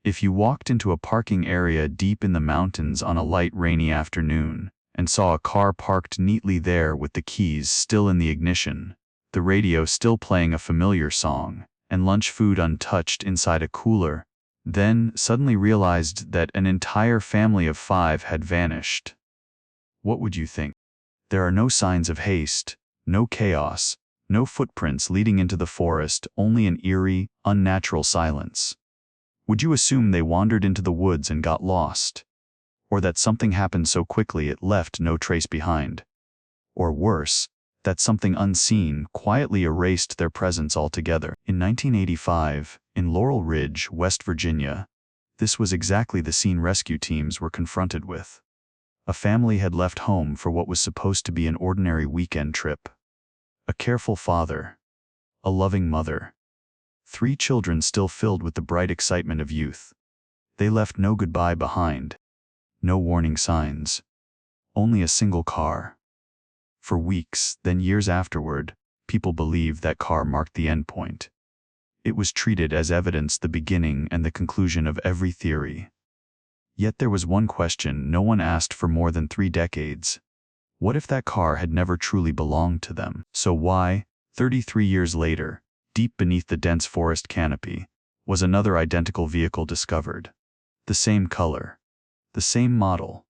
If you walked into a parking area deep in the mountains on a light rainy afternoon and saw a car parked neatly there with the keys still in the ignition, the radio still playing a familiar song, and lunch food untouched inside a cooler, then suddenly realized that an entire family of 5 had vanished, what would you think? There are no signs of haste, no chaos, no footprints leading into the forest, only an eerie, unnatural silence. Would you assume they wandered into the woods and got lost? Or that something happened so quickly it left no trace behind? Or worse, that something unseen quietly erased their presence altogether? In 1985, in Laurel Ridge, West Virginia, this was exactly the scene rescue teams were confronted with. A family had left home for what was supposed to be an ordinary weekend trip. A careful father, a loving mother, 3 children still filled with the bright excitement of youth. They left no goodbye behind, no warning signs, only a single car. For weeks, then years afterward, people believed that car marked the end point. It was treated as evidence, the beginning and the conclusion of every theory. Yet there was one question no one asked for more than 3 decades. What if that car had never truly belonged to them? So why, 33 years later, deep beneath the dense forest canopy, was another identical vehicle discovered? The same color, the same model,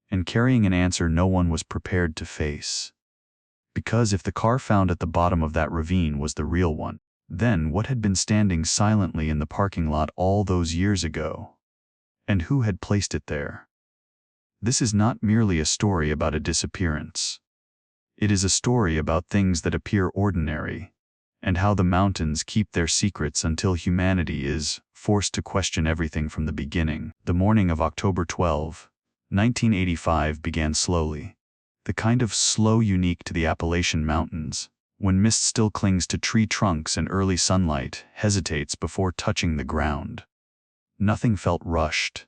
and carrying an answer no one was prepared to face. Because if the car found at the bottom of that ravine was the real one, then what had been standing silently in the parking lot all those years ago? And who had placed it there? This is not merely a story about a disappearance. It is a story about things that appear ordinary, and how the mountains keep their secrets until humanity is forced to question everything from the beginning. The morning of October 12, 1985 began slowly, the kind of slow unique to the Appalachian Mountains, when mist still clings to tree trunks and early sunlight hesitates before touching the ground. Nothing felt rushed.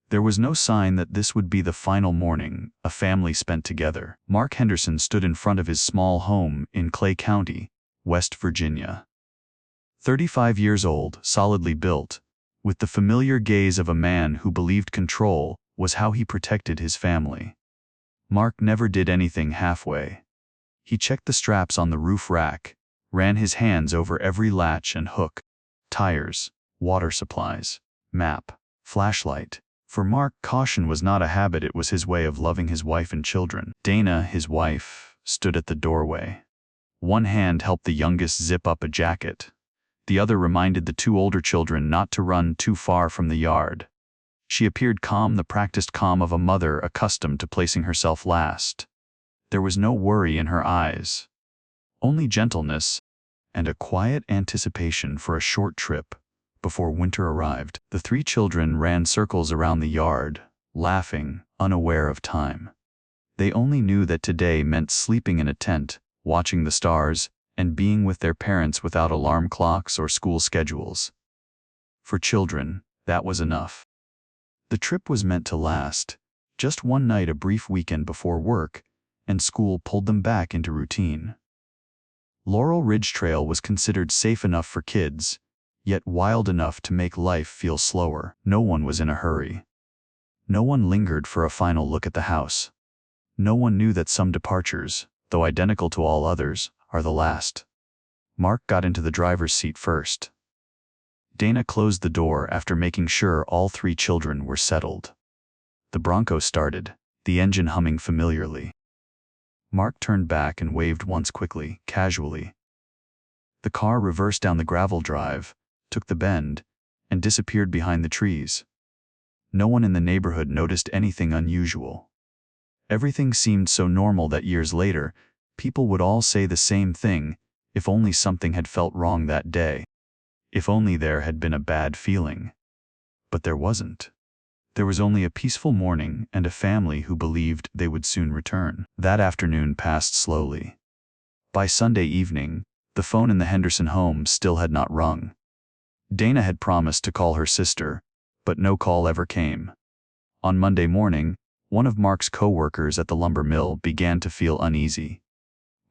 There was no sign that this would be the final morning a family spent together. Mark Henderson stood in front of his small home in Clay County, West Virginia. 35 years old, solidly built, with the familiar gaze of a man who believed control was how he protected his family. Mark never did anything halfway. He checked the straps on the roof rack, ran his hands over every latch and hook, tires, water supplies, map, flashlight. For Mark, caution was not a habit, it was his way of loving his wife and children. Dana, his wife, stood at the doorway. One hand helped the youngest zip up a jacket. The other reminded the 2 older children not to run too far from the yard. She appeared calm, the practiced calm of a mother accustomed to placing herself last. There was no worry in her eyes, only gentleness and a quiet anticipation for a short trip. Before winter arrived, the 3 children ran circles around the yard, laughing, unaware of time. They only knew that today meant sleeping in a tent, watching the stars, and being with their parents without alarm clocks or school schedules. For children, that was enough. The trip was meant to last, just one night, a brief weekend before work, and school pulled them back into routine. Laurel Ridge Trail was considered safe enough for kids, yet wild enough to make life feel slower. No one was in a hurry. No one lingered for a final look at the house. No one knew that some departures, though identical to all others, are the last. Mark got into the driver's seat first. Dana closed the door after making sure all 3 children were settled. The Bronco started, the engine humming familiarly. Mark turned back and waved once quickly, casually. The car reversed down the gravel drive, took the bend, and disappeared behind the trees. No one in the neighborhood noticed anything unusual. Everything seemed so normal that years later, people would all say the same thing, if only something had felt wrong that day. If only there had been a bad feeling. But there wasn't. There was only a peaceful morning and a family who believed they would soon return. That afternoon passed slowly. By Sunday evening, the phone in the Henderson home still had not rung. Dana had promised to call her sister, but no call ever came. On Monday morning, one of Mark's co-workers at the lumber mill began to feel uneasy.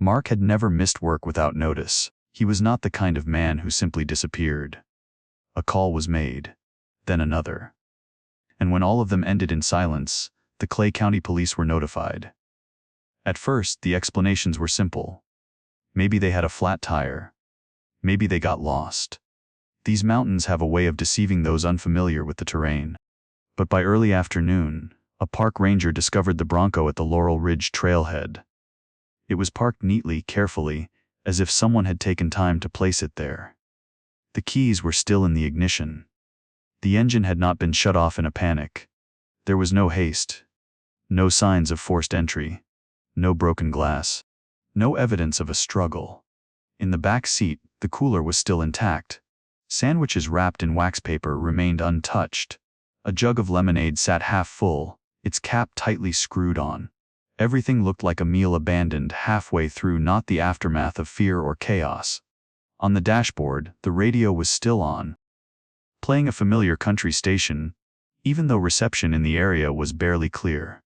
Mark had never missed work without notice. He was not the kind of man who simply disappeared. A call was made. then another. And when all of them ended in silence, the Clay County police were notified. At first, the explanations were simple. Maybe they had a flat tire. Maybe they got lost. These mountains have a way of deceiving those unfamiliar with the terrain. But by early afternoon, a park ranger discovered the Bronco at the Laurel Ridge trailhead. It was parked neatly, carefully, as if someone had taken time to place it there. The keys were still in the ignition. The engine had not been shut off in a panic. There was no haste. No signs of forced entry. No broken glass. No evidence of a struggle. In the back seat, the cooler was still intact. Sandwiches wrapped in wax paper remained untouched. A jug of lemonade sat half full, its cap tightly screwed on. Everything looked like a meal abandoned halfway through, not the aftermath of fear or chaos. On the dashboard, the radio was still on, playing a familiar country station, even though reception in the area was barely clear.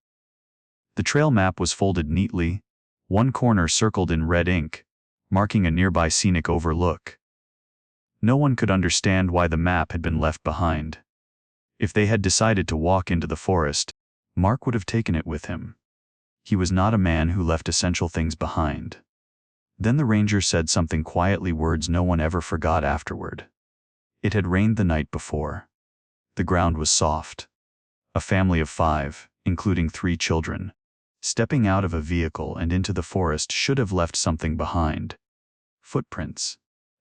The trail map was folded neatly, one corner circled in red ink, marking a nearby scenic overlook. No one could understand why the map had been left behind. If they had decided to walk into the forest, Mark would have taken it with him. He was not a man who left essential things behind. Then the ranger said something quietly, words no one ever forgot afterward. It had rained the night before. The ground was soft. A family of 5, including 3 children, stepping out of a vehicle and into the forest should have left something behind. Footprints.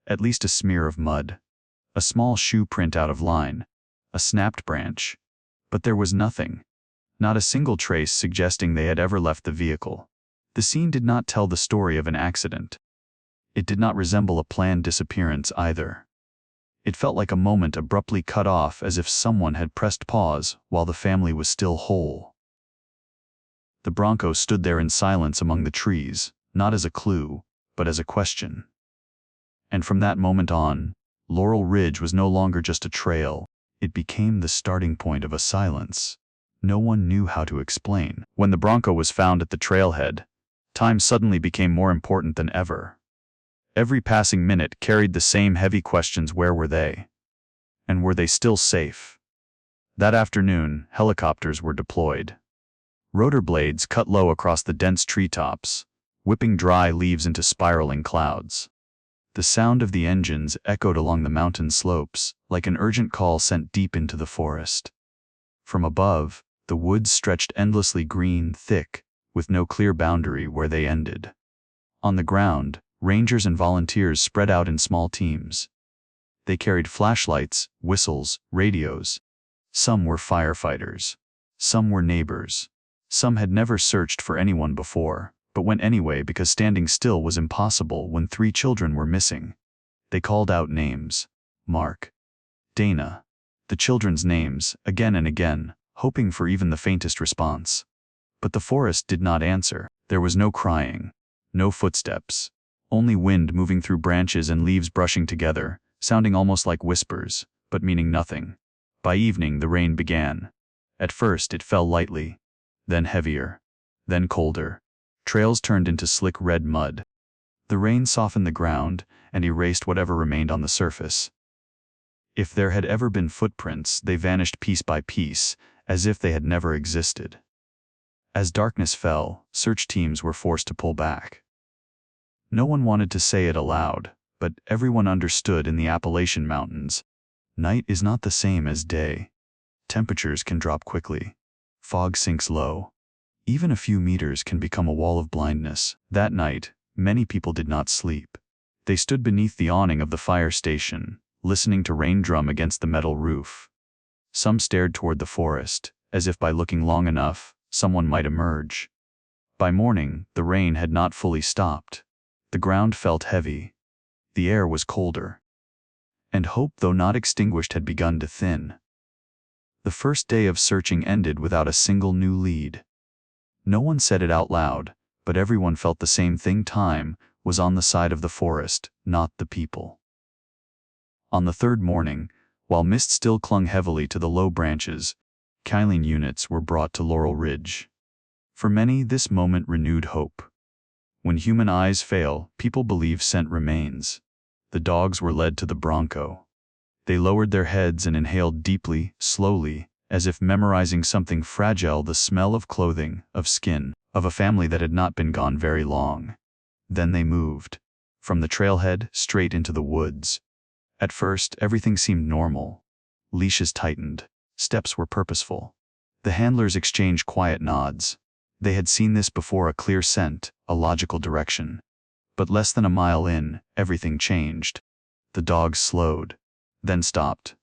At least a smear of mud. A small shoe print out of line. A snapped branch. But there was nothing. Not a single trace suggesting they had ever left the vehicle. The scene did not tell the story of an accident. It did not resemble a planned disappearance either. It felt like a moment abruptly cut off, as if someone had pressed pause while the family was still whole. The Bronco stood there in silence among the trees, not as a clue, but as a question. And from that moment on, Laurel Ridge was no longer just a trail, it became the starting point of a silence no one knew how to explain. When the Bronco was found at the trailhead, time suddenly became more important than ever. Every passing minute carried the same heavy questions: where were they? And were they still safe? That afternoon, helicopters were deployed. Rotor blades cut low across the dense treetops, whipping dry leaves into spiraling clouds. The sound of the engines echoed along the mountain slopes, like an urgent call sent deep into the forest. From above, the woods stretched endlessly green, thick, with no clear boundary where they ended. On the ground, rangers and volunteers spread out in small teams. They carried flashlights, whistles, radios. Some were firefighters. Some were neighbors. Some had never searched for anyone before, but went anyway because standing still was impossible when 3 children were missing. They called out names. Mark. Dana. The children's names, again and again, hoping for even the faintest response. But the forest did not answer. There was no crying. No footsteps. Only wind moving through branches and leaves brushing together, sounding almost like whispers, but meaning nothing. By evening the rain began. At first it fell lightly, then heavier, then colder. Trails turned into slick red mud. The rain softened the ground and erased whatever remained on the surface. If there had ever been footprints, they vanished piece by piece, as if they had never existed. As darkness fell, search teams were forced to pull back. No one wanted to say it aloud, but everyone understood in the Appalachian Mountains. Night is not the same as day. Temperatures can drop quickly. Fog sinks low. Even a few meters can become a wall of blindness. That night, many people did not sleep. They stood beneath the awning of the fire station, listening to rain drum against the metal roof. Some stared toward the forest, as if by looking long enough, someone might emerge. By morning, the rain had not fully stopped. The ground felt heavy. The air was colder. And hope, though not extinguished, had begun to thin. The first day of searching ended without a single new lead. No one said it out loud, but everyone felt the same thing: time was on the side of the forest, not the people. On the 3rd morning, while mist still clung heavily to the low branches, Kylene units were brought to Laurel Ridge. For many, this moment renewed hope. When human eyes fail, people believe scent remains. The dogs were led to the Bronco. They lowered their heads and inhaled deeply, slowly, as if memorizing something fragile, the smell of clothing, of skin, of a family that had not been gone very long. Then they moved. From the trailhead, straight into the woods. At first, everything seemed normal. Leashes tightened. Steps were purposeful. The handlers exchanged quiet nods. They had seen this before, a clear scent, a logical direction. But less than a mile in, everything changed. The dogs slowed, then stopped.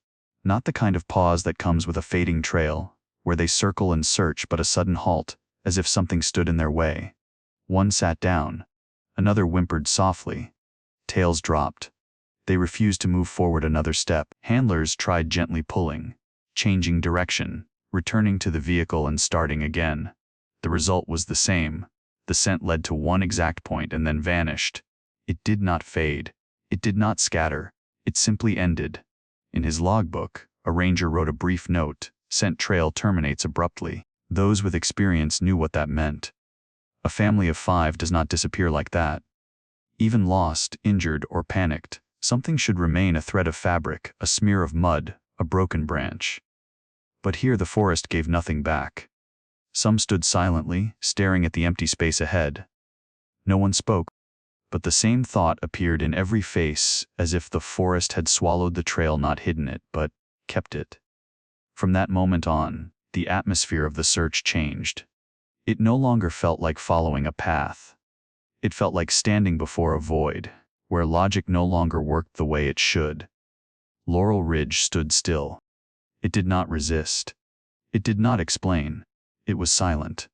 Not the kind of pause that comes with a fading trail, where they circle and search, but a sudden halt, as if something stood in their way. One sat down. Another whimpered softly. Tails dropped. They refused to move forward another step. Handlers tried gently pulling, changing direction, returning to the vehicle and starting again. The result was the same. The scent led to one exact point and then vanished. It did not fade. It did not scatter. It simply ended. In his logbook, a ranger wrote a brief note: "Scent trail terminates abruptly." Those with experience knew what that meant. A family of 5 does not disappear like that. Even lost, injured, or panicked, something should remain: a thread of fabric, a smear of mud, a broken branch. But here the forest gave nothing back. Some stood silently, staring at the empty space ahead. No one spoke, but the same thought appeared in every face, as if the forest had swallowed the trail, not hidden it, but kept it. From that moment on, the atmosphere of the search changed. It no longer felt like following a path. It felt like standing before a void, where logic no longer worked the way it should. Laurel Ridge stood still. It did not resist. It did not explain. It was silent.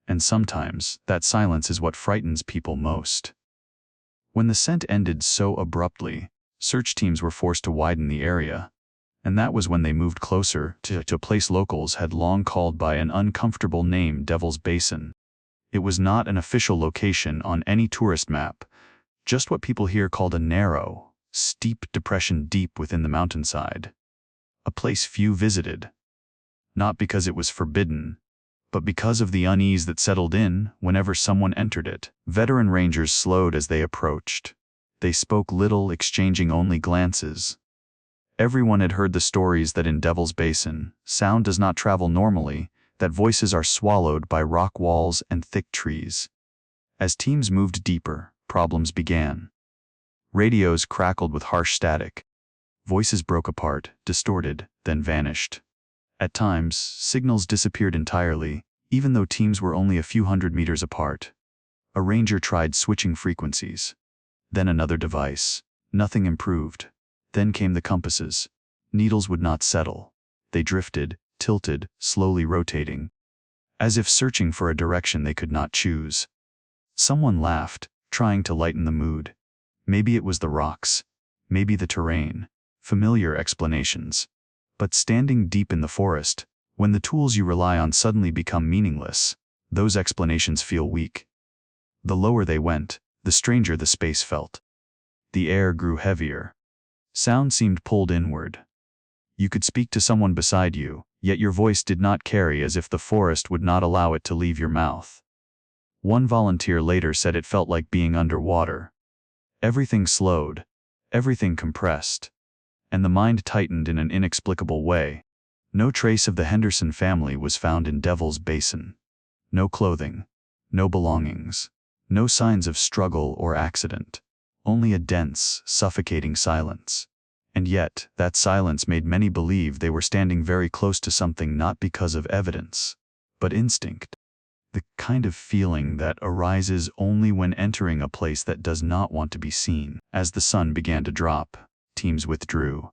And sometimes, that silence is what frightens people most. When the scent ended so abruptly, search teams were forced to widen the area. And that was when they moved closer to a place locals had long called by an uncomfortable name: Devil's Basin. It was not an official location on any tourist map, just what people here called a narrow, steep depression deep within the mountainside. A place few visited. Not because it was forbidden, but because of the unease that settled in whenever someone entered it. Veteran rangers slowed as they approached. They spoke little, exchanging only glances. Everyone had heard the stories that in Devil's Basin, sound does not travel normally, that voices are swallowed by rock walls and thick trees. As teams moved deeper, problems began. Radios crackled with harsh static. Voices broke apart, distorted, then vanished. At times, signals disappeared entirely, even though teams were only a few hundred meters apart. A ranger tried switching frequencies. Then another device. Nothing improved. Then came the compasses. Needles would not settle. They drifted, tilted, slowly rotating, as if searching for a direction they could not choose. Someone laughed, trying to lighten the mood. Maybe it was the rocks. Maybe the terrain. Familiar explanations. But standing deep in the forest, when the tools you rely on suddenly become meaningless, those explanations feel weak. The lower they went, the stranger the space felt. The air grew heavier. Sound seemed pulled inward. You could speak to someone beside you, yet your voice did not carry, as if the forest would not allow it to leave your mouth. One volunteer later said it felt like being underwater. Everything slowed, everything compressed, and the mind tightened in an inexplicable way. No trace of the Henderson family was found in Devil's Basin. No clothing, no belongings, no signs of struggle or accident. Only a dense, suffocating silence. And yet, that silence made many believe they were standing very close to something, not because of evidence, but instinct. The kind of feeling that arises only when entering a place that does not want to be seen. As the sun began to drop, teams withdrew.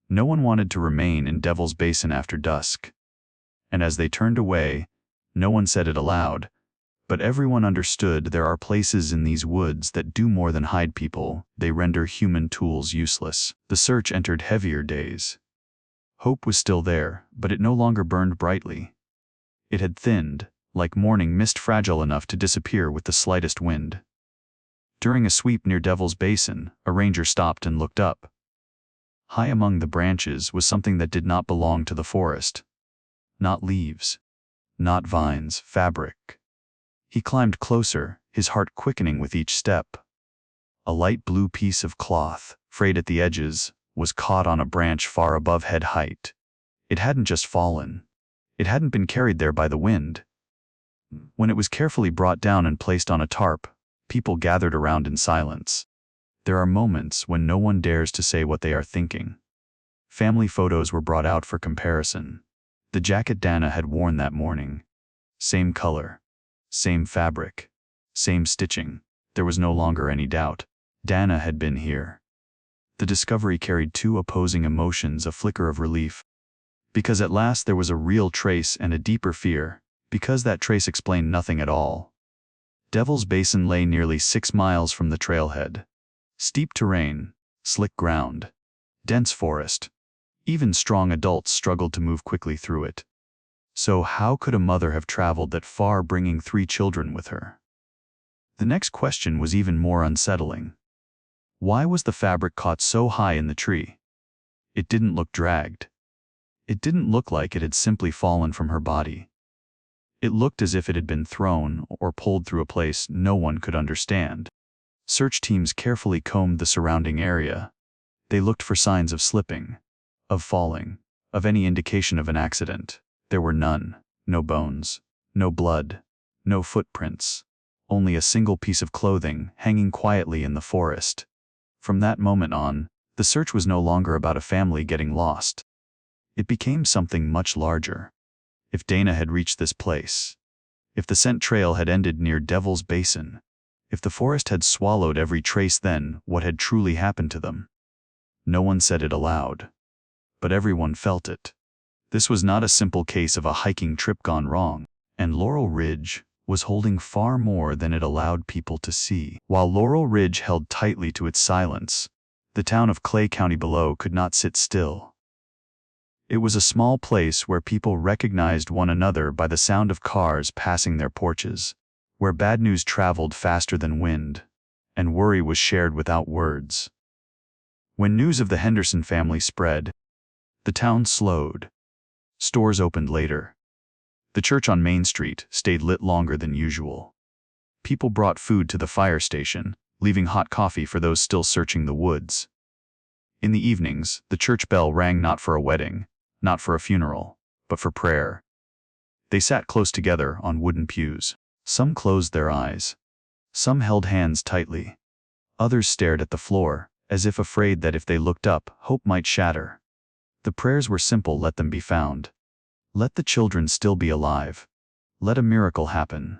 No one wanted to remain in Devil's Basin after dusk. And as they turned away, no one said it aloud, but everyone understood: there are places in these woods that do more than hide people, they render human tools useless. The search entered heavier days. Hope was still there, but it no longer burned brightly. It had thinned, like morning mist, fragile enough to disappear with the slightest wind. During a sweep near Devil's Basin, a ranger stopped and looked up. High among the branches was something that did not belong to the forest. Not leaves. Not vines, fabric. He climbed closer, his heart quickening with each step. A light blue piece of cloth, frayed at the edges, was caught on a branch far above head height. It hadn't just fallen. It hadn't been carried there by the wind. When it was carefully brought down and placed on a tarp, people gathered around in silence. There are moments when no one dares to say what they are thinking. Family photos were brought out for comparison. The jacket Dana had worn that morning. Same color, same fabric, same stitching. There was no longer any doubt. Dana had been here. The discovery carried two opposing emotions, a flicker of relief, because at last there was a real trace, and a deeper fear, because that trace explained nothing at all. Devil's Basin lay nearly 6 miles from the trailhead. Steep terrain, slick ground, dense forest. Even strong adults struggled to move quickly through it. So how could a mother have traveled that far, bringing 3 children with her? The next question was even more unsettling. Why was the fabric caught so high in the tree? It didn't look dragged. It didn't look like it had simply fallen from her body. It looked as if it had been thrown or pulled through a place no one could understand. Search teams carefully combed the surrounding area. They looked for signs of slipping, of falling, of any indication of an accident. There were none. No bones, no blood, no footprints. Only a single piece of clothing hanging quietly in the forest. From that moment on, the search was no longer about a family getting lost. It became something much larger. If Dana had reached this place, if the scent trail had ended near Devil's Basin, if the forest had swallowed every trace, then what had truly happened to them? No one said it aloud, but everyone felt it. This was not a simple case of a hiking trip gone wrong, and Laurel Ridge was holding far more than it allowed people to see. While Laurel Ridge held tightly to its silence, the town of Clay County below could not sit still. It was a small place where people recognized one another by the sound of cars passing their porches, where bad news traveled faster than wind, and worry was shared without words. When news of the Henderson family spread, the town slowed. Stores opened later. The church on Main Street stayed lit longer than usual. People brought food to the fire station, leaving hot coffee for those still searching the woods. In the evenings, the church bell rang, not for a wedding, not for a funeral, but for prayer. They sat close together on wooden pews. Some closed their eyes. Some held hands tightly. Others stared at the floor, as if afraid that if they looked up, hope might shatter. The prayers were simple: let them be found. Let the children still be alive. Let a miracle happen.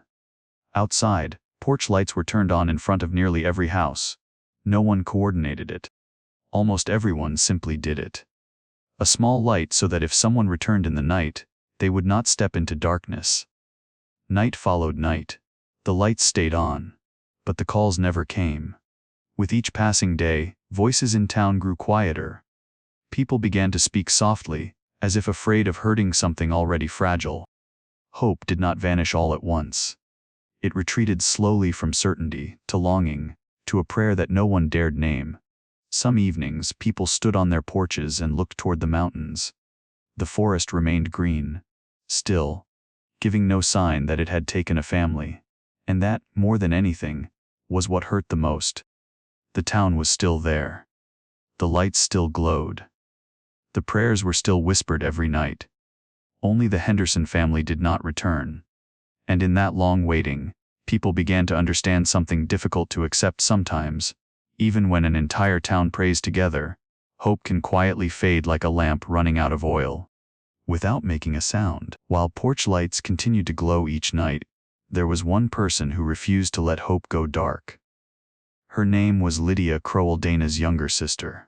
Outside, porch lights were turned on in front of nearly every house. No one coordinated it. Almost everyone simply did it. A small light so that if someone returned in the night, they would not step into darkness. Night followed night. The lights stayed on, but the calls never came. With each passing day, voices in town grew quieter. People began to speak softly, as if afraid of hurting something already fragile. Hope did not vanish all at once. It retreated slowly from certainty to longing, to a prayer that no one dared name. Some evenings, people stood on their porches and looked toward the mountains. The forest remained green, still, giving no sign that it had taken a family. And that, more than anything, was what hurt the most. The town was still there. The lights still glowed. The prayers were still whispered every night. Only the Henderson family did not return. And in that long waiting, people began to understand something difficult to accept sometimes. Even when an entire town prays together, hope can quietly fade like a lamp running out of oil, without making a sound. While porch lights continued to glow each night, there was one person who refused to let hope go dark. Her name was Lydia Crowell, Dana's younger sister.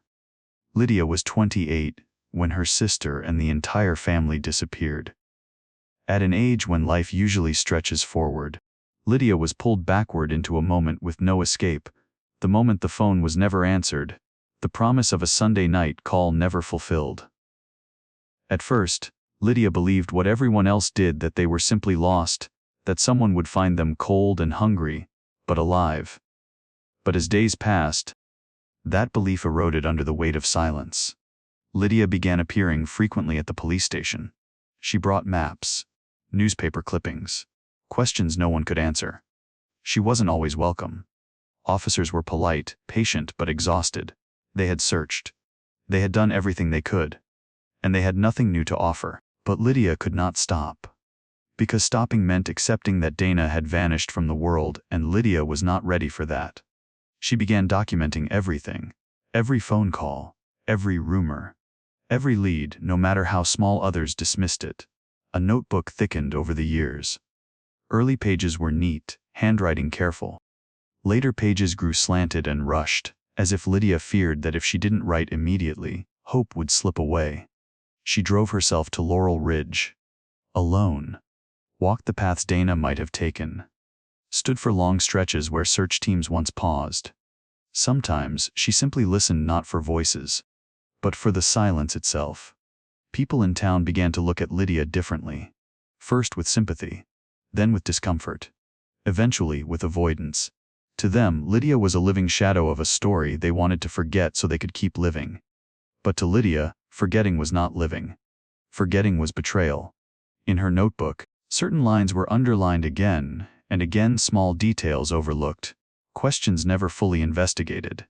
Lydia was 28 when her sister and the entire family disappeared. At an age when life usually stretches forward, Lydia was pulled backward into a moment with no escape, the moment the phone was never answered, the promise of a Sunday night call never fulfilled. At first, Lydia believed what everyone else did, that they were simply lost, that someone would find them cold and hungry, but alive. But as days passed, that belief eroded under the weight of silence. Lydia began appearing frequently at the police station. She brought maps, newspaper clippings, questions no one could answer. She wasn't always welcome. Officers were polite, patient, but exhausted. They had searched. They had done everything they could, and they had nothing new to offer. But Lydia could not stop. Because stopping meant accepting that Dana had vanished from the world, and Lydia was not ready for that. She began documenting everything, every phone call, every rumor, every lead, no matter how small others dismissed it. A notebook thickened over the years. Early pages were neat, handwriting careful. Later pages grew slanted and rushed, as if Lydia feared that if she didn't write immediately, hope would slip away. She drove herself to Laurel Ridge. Alone. Walked the paths Dana might have taken. Stood for long stretches where search teams once paused. Sometimes she simply listened not for voices, but for the silence itself. People in town began to look at Lydia differently. First with sympathy, then with discomfort, eventually with avoidance. To them, Lydia was a living shadow of a story they wanted to forget so they could keep living. But to Lydia, forgetting was not living. Forgetting was betrayal. In her notebook, certain lines were underlined again and again, small details overlooked, questions never fully investigated.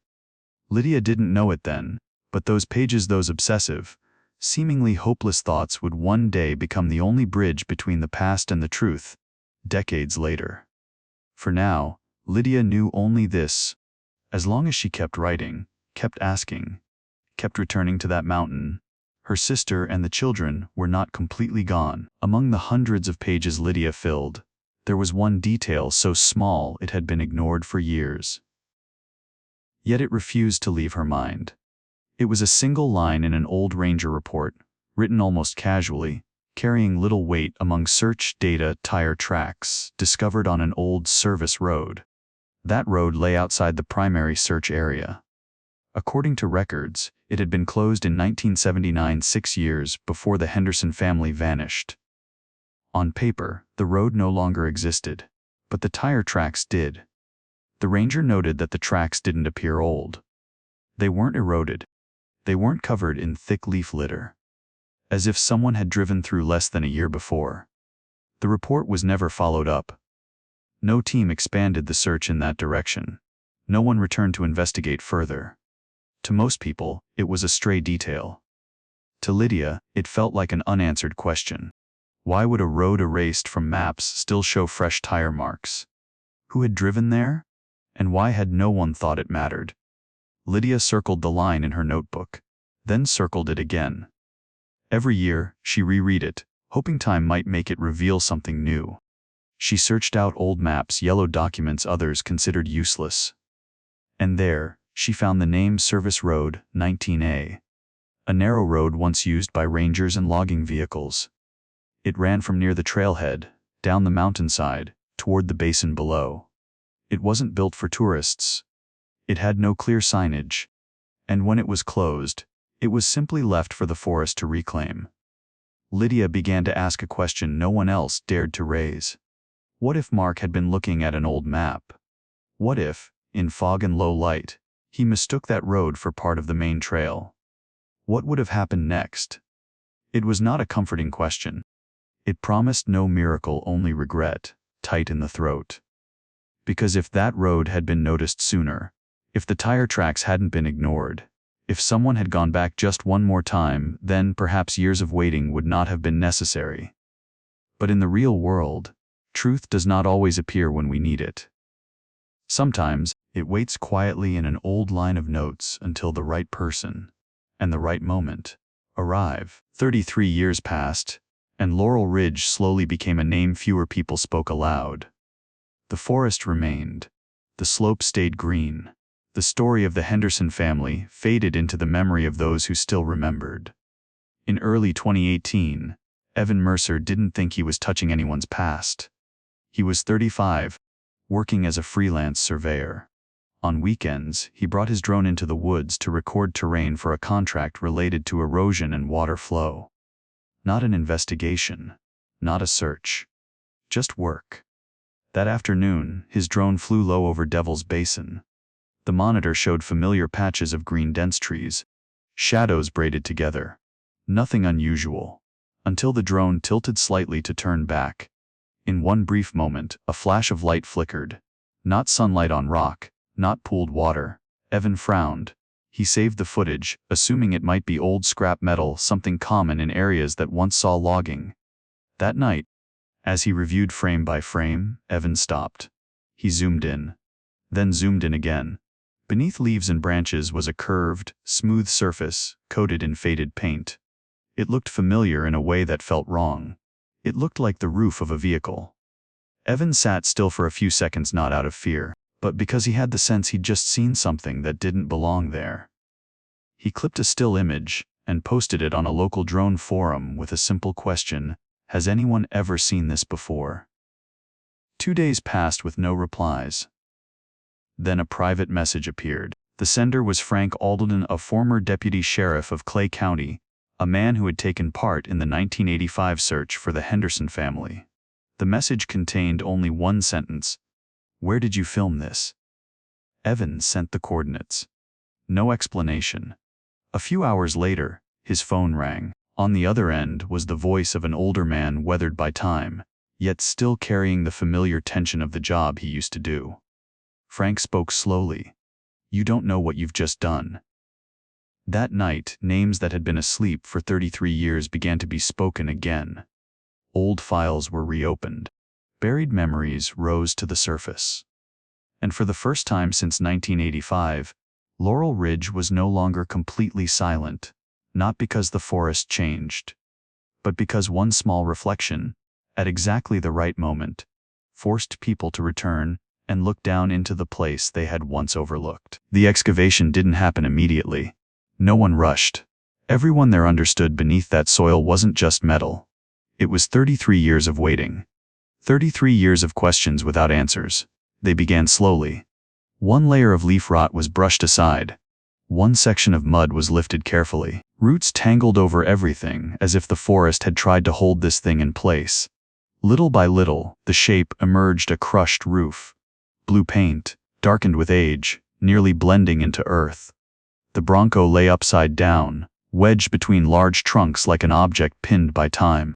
Lydia didn't know it then, but those pages, those obsessive, seemingly hopeless thoughts would one day become the only bridge between the past and the truth, decades later. For now, Lydia knew only this: as long as she kept writing, kept asking, kept returning to that mountain, her sister and the children were not completely gone. Among the hundreds of pages Lydia filled, there was one detail so small it had been ignored for years. Yet it refused to leave her mind. It was a single line in an old ranger report, written almost casually, carrying little weight among search data: tire tracks discovered on an old service road. That road lay outside the primary search area. According to records, it had been closed in 1979, 6 years before the Henderson family vanished. On paper, the road no longer existed, but the tire tracks did. The ranger noted that the tracks didn't appear old. They weren't eroded. They weren't covered in thick leaf litter. As if someone had driven through less than a year before. The report was never followed up. No team expanded the search in that direction. No one returned to investigate further. To most people, it was a stray detail. To Lydia, it felt like an unanswered question. Why would a road erased from maps still show fresh tire marks? Who had driven there? And why had no one thought it mattered? Lydia circled the line in her notebook, then circled it again. Every year, she reread it, hoping time might make it reveal something new. She searched out old maps, yellowed documents others considered useless. And there, she found the name Service Road, 19A. A narrow road once used by rangers and logging vehicles. It ran from near the trailhead, down the mountainside, toward the basin below. It wasn't built for tourists. It had no clear signage. And when it was closed, it was simply left for the forest to reclaim. Lydia began to ask a question no one else dared to raise. What if Mark had been looking at an old map? What if, in fog and low light, he mistook that road for part of the main trail? What would have happened next? It was not a comforting question. It promised no miracle, only regret, tight in the throat. Because if that road had been noticed sooner, if the tire tracks hadn't been ignored, if someone had gone back just one more time, then perhaps years of waiting would not have been necessary. But in the real world, truth does not always appear when we need it. Sometimes, it waits quietly in an old line of notes until the right person, and the right moment, arrive. 33 years passed, and Laurel Ridge slowly became a name fewer people spoke aloud. The forest remained. The slope stayed green. The story of the Henderson family faded into the memory of those who still remembered. In early 2018, Evan Mercer didn't think he was touching anyone's past. He was 35, working as a freelance surveyor. On weekends, he brought his drone into the woods to record terrain for a contract related to erosion and water flow. Not an investigation, not a search, just work. That afternoon, his drone flew low over Devil's Basin. The monitor showed familiar patches of green dense trees, shadows braided together. Nothing unusual, until the drone tilted slightly to turn back. In one brief moment, a flash of light flickered. Not sunlight on rock, not pooled water. Evan frowned. He saved the footage, assuming it might be old scrap metal, something common in areas that once saw logging. That night, as he reviewed frame by frame, Evan stopped. He zoomed in, then zoomed in again. Beneath leaves and branches was a curved, smooth surface, coated in faded paint. It looked familiar in a way that felt wrong. It looked like the roof of a vehicle. Evan sat still for a few seconds, not out of fear, but because he had the sense he'd just seen something that didn't belong there. He clipped a still image and posted it on a local drone forum with a simple question: has anyone ever seen this before? 2 days passed with no replies. Then a private message appeared. The sender was Frank Alden, a former deputy sheriff of Clay County, a man who had taken part in the 1985 search for the Henderson family. The message contained only one sentence: "Where did you film this?" Evan sent the coordinates. No explanation. A few hours later, his phone rang. On the other end was the voice of an older man, weathered by time, yet still carrying the familiar tension of the job he used to do. Frank spoke slowly. "You don't know what you've just done." That night, names that had been asleep for 33 years began to be spoken again. Old files were reopened. Buried memories rose to the surface. And for the first time since 1985, Laurel Ridge was no longer completely silent, not because the forest changed, but because one small reflection, at exactly the right moment, forced people to return and look down into the place they had once overlooked. The excavation didn't happen immediately. No one rushed. Everyone there understood beneath that soil wasn't just metal. It was 33 years of waiting. 33 years of questions without answers. They began slowly. One layer of leaf rot was brushed aside. One section of mud was lifted carefully. Roots tangled over everything, as if the forest had tried to hold this thing in place. Little by little, the shape emerged: a crushed roof. Blue paint, darkened with age, nearly blending into earth. The Bronco lay upside down, wedged between large trunks like an object pinned by time.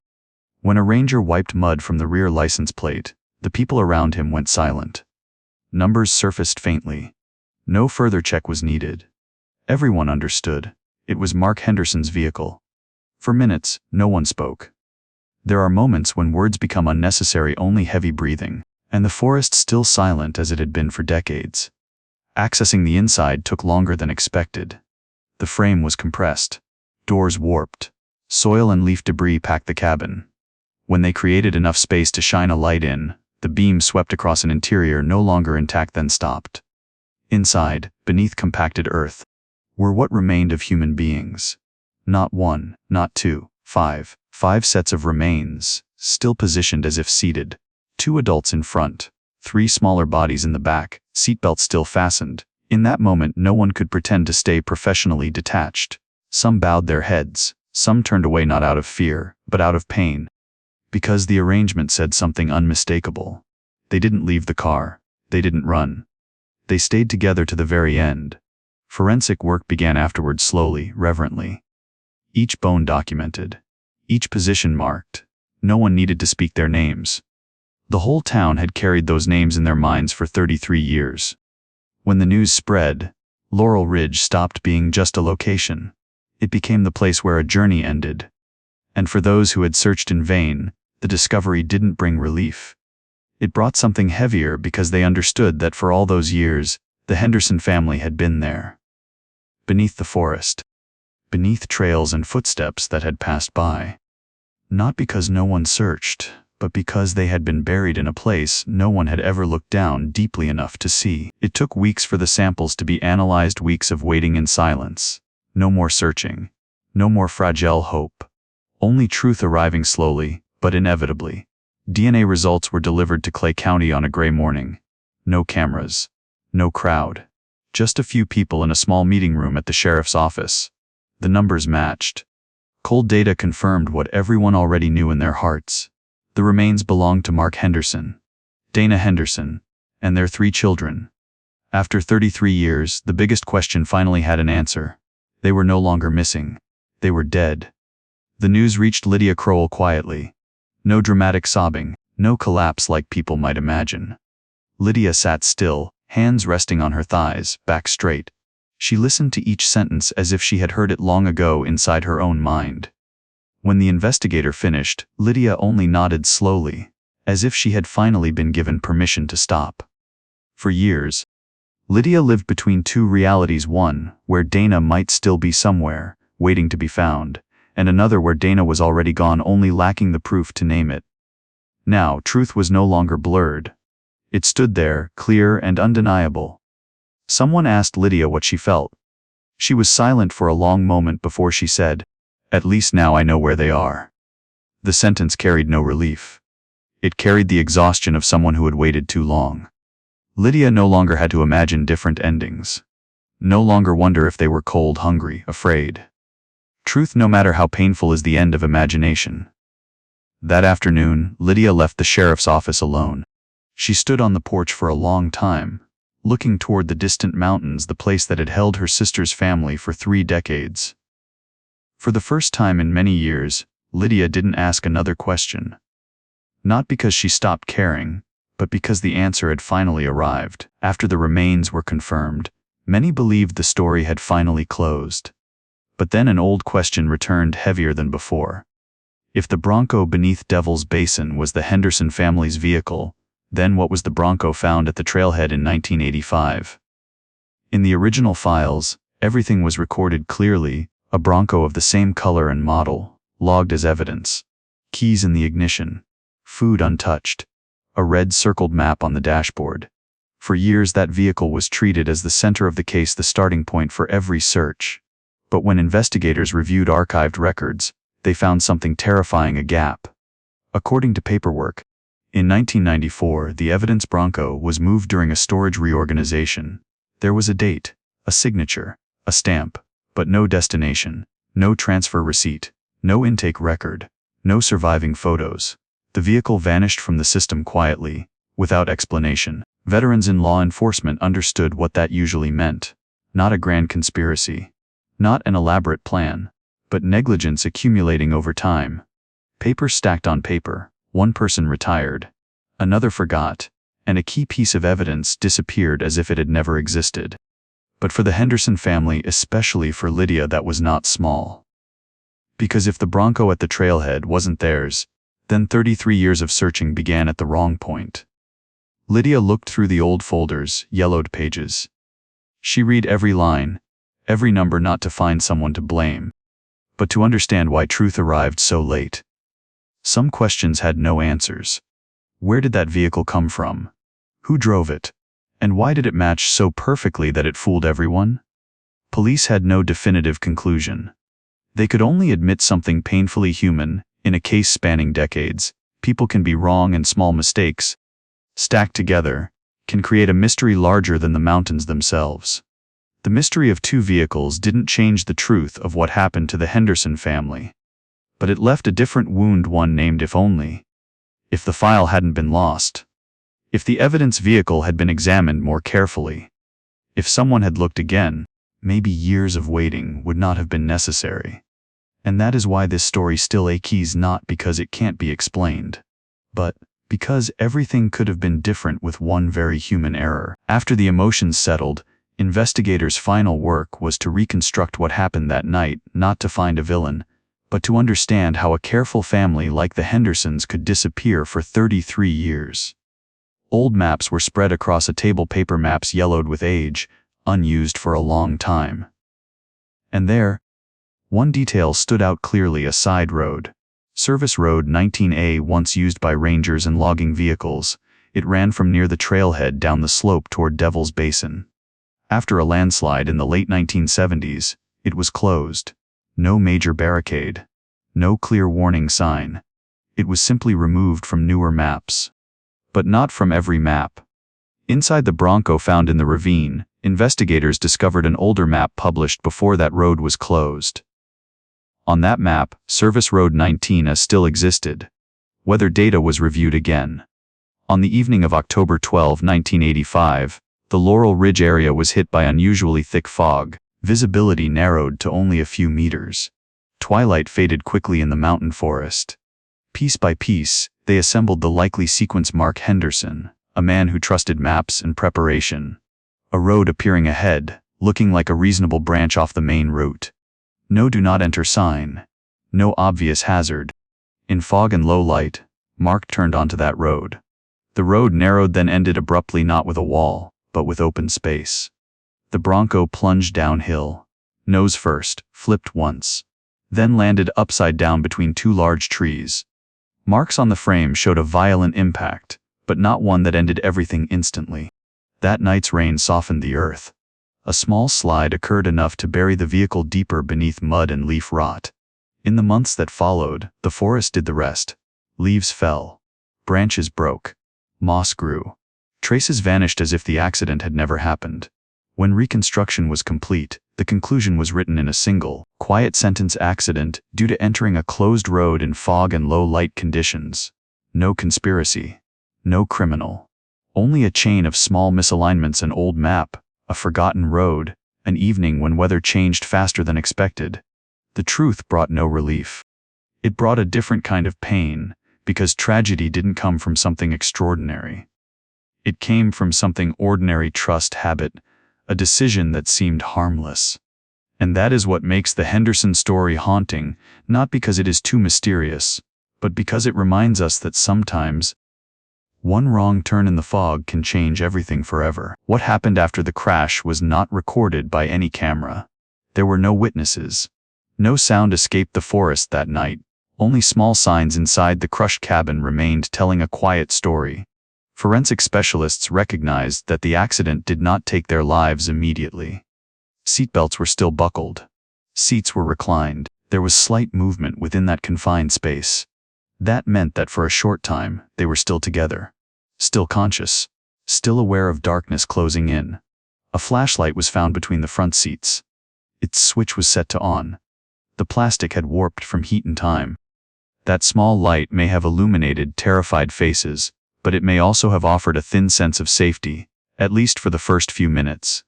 When a ranger wiped mud from the rear license plate, the people around him went silent. Numbers surfaced faintly. No further check was needed. Everyone understood. It was Mark Henderson's vehicle. For minutes, no one spoke. There are moments when words become unnecessary, only heavy breathing, and the forest still silent as it had been for decades. Accessing the inside took longer than expected. The frame was compressed. Doors warped. Soil and leaf debris packed the cabin. When they created enough space to shine a light in, the beam swept across an interior no longer intact, then stopped. Inside, beneath compacted earth, were what remained of human beings. Not one, not two, five. 5 sets of remains, still positioned as if seated. 2 adults in front, 3 smaller bodies in the back, seatbelts still fastened. In that moment, no one could pretend to stay professionally detached. Some bowed their heads, some turned away, not out of fear, but out of pain. Because the arrangement said something unmistakable. They didn't leave the car. They didn't run. They stayed together to the very end. Forensic work began afterward, slowly, reverently. Each bone documented. Each position marked. No one needed to speak their names. The whole town had carried those names in their minds for 33 years. When the news spread, Laurel Ridge stopped being just a location. It became the place where a journey ended. And for those who had searched in vain, the discovery didn't bring relief. It brought something heavier, because they understood that for all those years, the Henderson family had been there. Beneath the forest. Beneath trails and footsteps that had passed by. Not because no one searched, but because they had been buried in a place no one had ever looked down deeply enough to see. It took weeks for the samples to be analyzed, weeks of waiting in silence. No more searching. No more fragile hope. Only truth arriving slowly, but inevitably. DNA results were delivered to Clay County on a gray morning. No cameras. No crowd. Just a few people in a small meeting room at the sheriff's office. The numbers matched. Cold data confirmed what everyone already knew in their hearts. The remains belonged to Mark Henderson, Dana Henderson, and their 3 children. After 33 years, the biggest question finally had an answer. They were no longer missing. They were dead. The news reached Lydia Crowell quietly. No dramatic sobbing, no collapse like people might imagine. Lydia sat still, hands resting on her thighs, back straight. She listened to each sentence as if she had heard it long ago inside her own mind. When the investigator finished, Lydia only nodded slowly, as if she had finally been given permission to stop. For years, Lydia lived between two realities, one where Dana might still be somewhere, waiting to be found, and another where Dana was already gone, only lacking the proof to name it. Now, truth was no longer blurred. It stood there, clear and undeniable. Someone asked Lydia what she felt. She was silent for a long moment before she said, "At least now I know where they are." The sentence carried no relief. It carried the exhaustion of someone who had waited too long. Lydia no longer had to imagine different endings. No longer wonder if they were cold, hungry, afraid. Truth, no matter how painful, is the end of imagination. That afternoon, Lydia left the sheriff's office alone. She stood on the porch for a long time, looking toward the distant mountains, the place that had held her sister's family for 3 decades. For the first time in many years, Lydia didn't ask another question. Not because she stopped caring, but because the answer had finally arrived. After the remains were confirmed, many believed the story had finally closed. But then an old question returned, heavier than before. If the Bronco beneath Devil's Basin was the Henderson family's vehicle, then what was the Bronco found at the trailhead in 1985? In the original files, everything was recorded clearly: a Bronco of the same color and model, logged as evidence, keys in the ignition, food untouched, a red circled map on the dashboard. For years that vehicle was treated as the center of the case, the starting point for every search. But when investigators reviewed archived records, they found something terrifying: a gap. According to paperwork, in 1994, the evidence Bronco was moved during a storage reorganization. There was a date, a signature, a stamp, but no destination, no transfer receipt, no intake record, no surviving photos. The vehicle vanished from the system quietly, without explanation. Veterans in law enforcement understood what that usually meant. Not a grand conspiracy, not an elaborate plan, but negligence accumulating over time. Paper stacked on paper. One person retired, another forgot, and a key piece of evidence disappeared as if it had never existed. But for the Henderson family, especially for Lydia, that was not small. Because if the Bronco at the trailhead wasn't theirs, then 33 years of searching began at the wrong point. Lydia looked through the old folders, yellowed pages. She read every line, every number, not to find someone to blame, but to understand why truth arrived so late. Some questions had no answers. Where did that vehicle come from? Who drove it? And why did it match so perfectly that it fooled everyone? Police had no definitive conclusion. They could only admit something painfully human. In a case spanning decades, people can be wrong, and small mistakes, stacked together, can create a mystery larger than the mountains themselves. The mystery of 2 vehicles didn't change the truth of what happened to the Henderson family. But it left a different wound, one named "if only." If the file hadn't been lost. If the evidence vehicle had been examined more carefully. If someone had looked again, maybe years of waiting would not have been necessary. And that is why this story still aches, not because it can't be explained, but because everything could have been different with one very human error. After the emotions settled, investigators' final work was to reconstruct what happened that night, not to find a villain, but to understand how a careful family like the Hendersons could disappear for 33 years. Old maps were spread across a table, paper maps yellowed with age, unused for a long time. And there, one detail stood out clearly: a side road. Service Road 19A, once used by rangers and logging vehicles. It ran from near the trailhead down the slope toward Devil's Basin. After a landslide in the late 1970s, it was closed. No major barricade. No clear warning sign. It was simply removed from newer maps. But not from every map. Inside the Bronco found in the ravine, investigators discovered an older map published before that road was closed. On that map, Service Road 19A still existed. Weather data was reviewed again. On the evening of October 12, 1985, the Laurel Ridge area was hit by unusually thick fog. Visibility narrowed to only a few meters. Twilight faded quickly in the mountain forest. Piece by piece, they assembled the likely sequence: Mark Henderson, a man who trusted maps and preparation. A road appearing ahead, looking like a reasonable branch off the main route. No do not enter sign. No obvious hazard. In fog and low light, Mark turned onto that road. The road narrowed then ended abruptly, not with a wall, but with open space. The Bronco plunged downhill, nose first, flipped once, then landed upside down between two large trees. Marks on the frame showed a violent impact, but not one that ended everything instantly. That night's rain softened the earth. A small slide occurred enough to bury the vehicle deeper beneath mud and leaf rot. In the months that followed, the forest did the rest. Leaves fell. Branches broke. Moss grew. Traces vanished as if the accident had never happened. When reconstruction was complete, the conclusion was written in a single, quiet sentence: accident due to entering a closed road in fog and low light conditions. No conspiracy. No criminal. Only a chain of small misalignments: an old map, a forgotten road, an evening when weather changed faster than expected. The truth brought no relief. It brought a different kind of pain, because tragedy didn't come from something extraordinary. It came from something ordinary: trust, habit, a decision that seemed harmless. And that is what makes the Henderson story haunting, not because it is too mysterious, but because it reminds us that sometimes one wrong turn in the fog can change everything forever. What happened after the crash was not recorded by any camera. There were no witnesses. No sound escaped the forest that night. Only small signs inside the crushed cabin remained, telling a quiet story. Forensic specialists recognized that the accident did not take their lives immediately. Seatbelts were still buckled. Seats were reclined. There was slight movement within that confined space. That meant that for a short time, they were still together. Still conscious. Still aware of darkness closing in. A flashlight was found between the front seats. Its switch was set to on. The plastic had warped from heat and time. That small light may have illuminated terrified faces, but it may also have offered a thin sense of safety, at least for the first few minutes.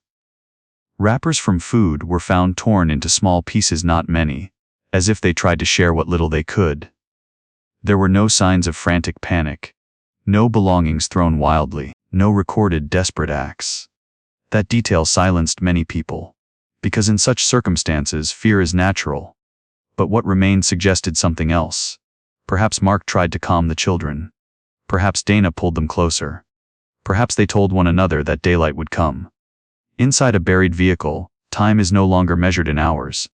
Wrappers from food were found torn into small pieces, not many, as if they tried to share what little they could. There were no signs of frantic panic. No belongings thrown wildly. No recorded desperate acts. That detail silenced many people, because in such circumstances fear is natural. But what remained suggested something else. Perhaps Mark tried to calm the children. Perhaps Dana pulled them closer. Perhaps they told one another that daylight would come. Inside a buried vehicle, time is no longer measured in hours.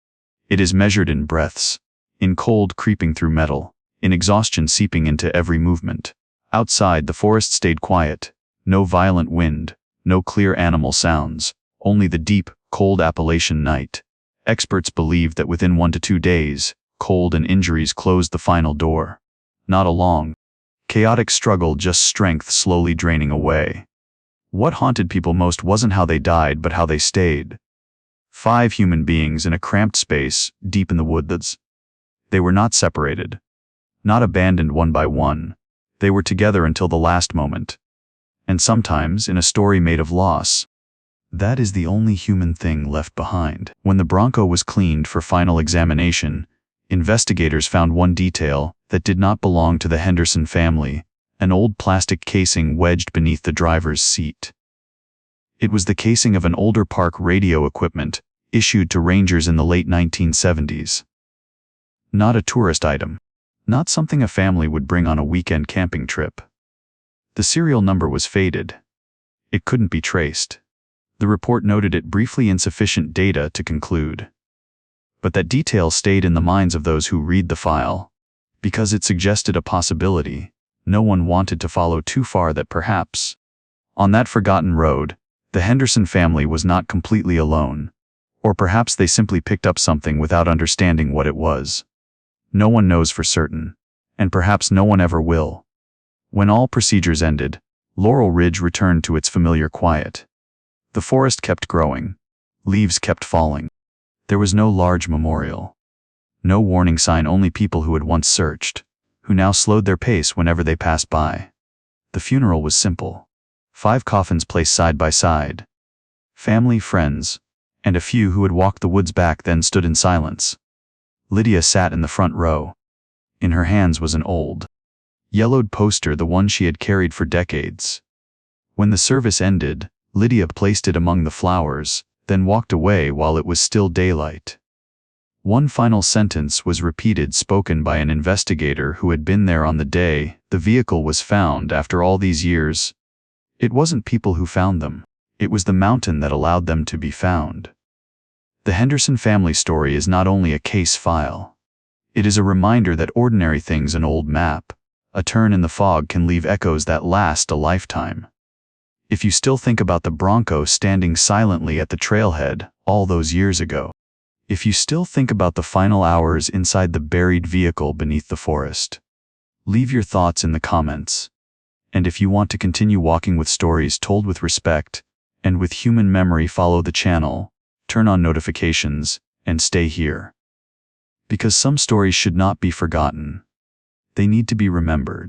It is measured in breaths, in cold creeping through metal, in exhaustion seeping into every movement. Outside, the forest stayed quiet. No violent wind, no clear animal sounds, only the deep, cold Appalachian night. Experts believed that within 1 to 2 days, cold and injuries closed the final door. Not a long, chaotic struggle, just strength slowly draining away. What haunted people most wasn't how they died, but how they stayed. 5 human beings in a cramped space, deep in the woods. They were not separated. Not abandoned one by one. They were together until the last moment. And sometimes, in a story made of loss, that is the only human thing left behind. When the Bronco was cleaned for final examination, investigators found one detail that did not belong to the Henderson family: an old plastic casing wedged beneath the driver's seat. It was the casing of an older park radio equipment, issued to rangers in the late 1970s. Not a tourist item. Not something a family would bring on a weekend camping trip. The serial number was faded. It couldn't be traced. The report noted it briefly: insufficient data to conclude. But that detail stayed in the minds of those who read the file, because it suggested a possibility. No one wanted to follow too far, that perhaps, on that forgotten road, the Henderson family was not completely alone. Or perhaps they simply picked up something without understanding what it was. No one knows for certain, and perhaps no one ever will. When all procedures ended, Laurel Ridge returned to its familiar quiet. The forest kept growing. Leaves kept falling. There was no large memorial. No warning sign, only people who had once searched, who now slowed their pace whenever they passed by. The funeral was simple. 5 coffins placed side by side. Family, friends, and a few who had walked the woods back then stood in silence. Lydia sat in the front row. In her hands was an old, yellowed poster, the one she had carried for decades. When the service ended, Lydia placed it among the flowers, then walked away while it was still daylight. One final sentence was repeated, spoken by an investigator who had been there on the day the vehicle was found. After all these years, it wasn't people who found them. It was the mountain that allowed them to be found. The Henderson family story is not only a case file. It is a reminder that ordinary things, an old map, a turn in the fog, can leave echoes that last a lifetime. If you still think about the Bronco standing silently at the trailhead all those years ago, if you still think about the final hours inside the buried vehicle beneath the forest, leave your thoughts in the comments. And if you want to continue walking with stories told with respect and with human memory, follow the channel, turn on notifications, and stay here. Because some stories should not be forgotten. They need to be remembered.